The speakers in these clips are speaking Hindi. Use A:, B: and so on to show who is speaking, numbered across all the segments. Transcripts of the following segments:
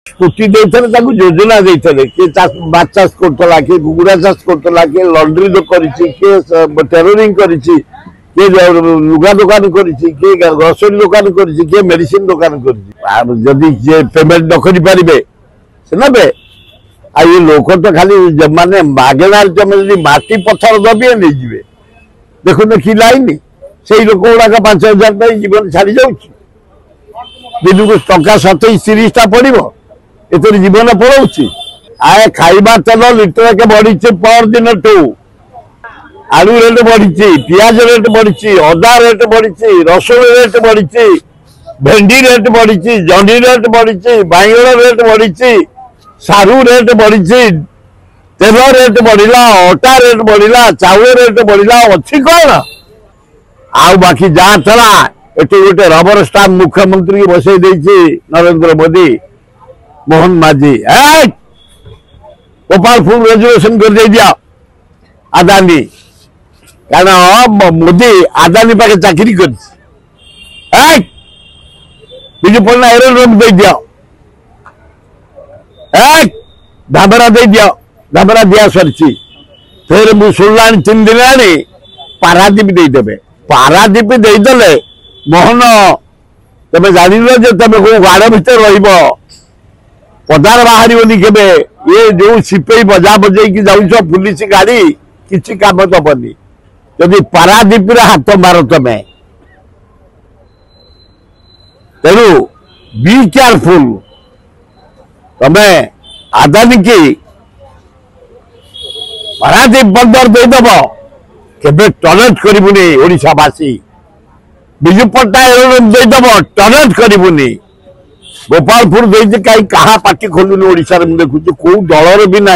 A: स्कूटी योजना देते किए माछ चाष करता किए कुकुड़ा चाष करता किए लंड्री किए टेलरिंग किए लुगा दुकान किए ग्रोसरी दुकान किए मेडिसिन दुकान जदि पेमेंट न करें से नबे आ ये लोक तो खाली माने मागणार जमी माटी पथर दबी नहीं देखो कि लाइन से लोक गुड़ाक 5,000 जीवन छाड़ी जाऊँ दिन को टका 27-30 पड़ो ए जीवन पड़ोची आए खाइबा तेल लिटर के बढ़ी पर दिन टू आलू रेट बढ़ी पियाज रेट बढ़ी अदा रेट बढ़ी रसुण रेट बढ़ी भेंडी रेट बढ़ी जंडी रेट बढ़ी बैगण रेट बढ़ी सारू रेट बढ़ी तेल रेट बढ़ला अटा रेट बढ़ला चाउल रेट बढ़ला अच्छी कौन आ बाकी जहाँ थला एटी गोटे रबर स्टाम्प मुख्यमंत्री बसई नरेंद्र मोदी मोहन माझी गोपालपुर रेजुलेशन कर दिया आदानी कारण मोदी आदानी पाखे चाकरी कर विजु पन्ना एरोड्रोम दे दिया धाबरा दे दिया धाबरा दिया सरी फिर मुझे शुणला 3 दिन आनी पारादीप देदेवे पारादीप देदेले मोहन तमें जान तुम को गाड़ भर रदार बाहर के ये जो सिपे बजा बजे जाऊ पुलिस गाड़ी किसी काम दबनी जदि पारादीप हाथ मार तमें तेणु बी केयरफुल तमें आदानी की पारादीप बंदर देदेव के टॉलरेट करूनी ओडावासी विजु पट्टनायक देदेव टॉलरेट करूनी गोपालपुर दे कहीं कहा पार्टी खोलुनी ओडिशा रे देखु कौ दलर भी ना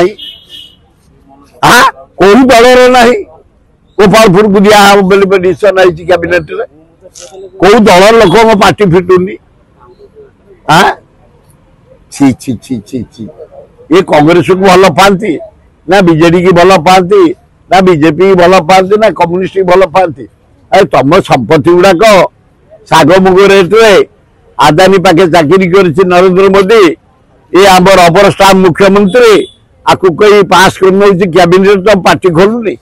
A: हाँ कौ दलर ना गोपालपुर को दिया बेले डिसीजन आई कैबिनेट रे कौ दलर लोक पार्टी फिटुनी हाँ छी छी छी छी छी ये कांग्रेस को भल पाती ना बीजेडी की भल पाती ना बीजेपी की भल पाती ना कम्युनिस्ट की भल पाती अरे तुम संपत्ति गुड़ाक शाग मुग रेट रे आदानी पाखे चाकरी कर नरेंद्र मोदी ये आम रबर स्टाम्प मुख्यमंत्री आपको कई पास कर कैबिनेट तो पार्टी खोलुनी।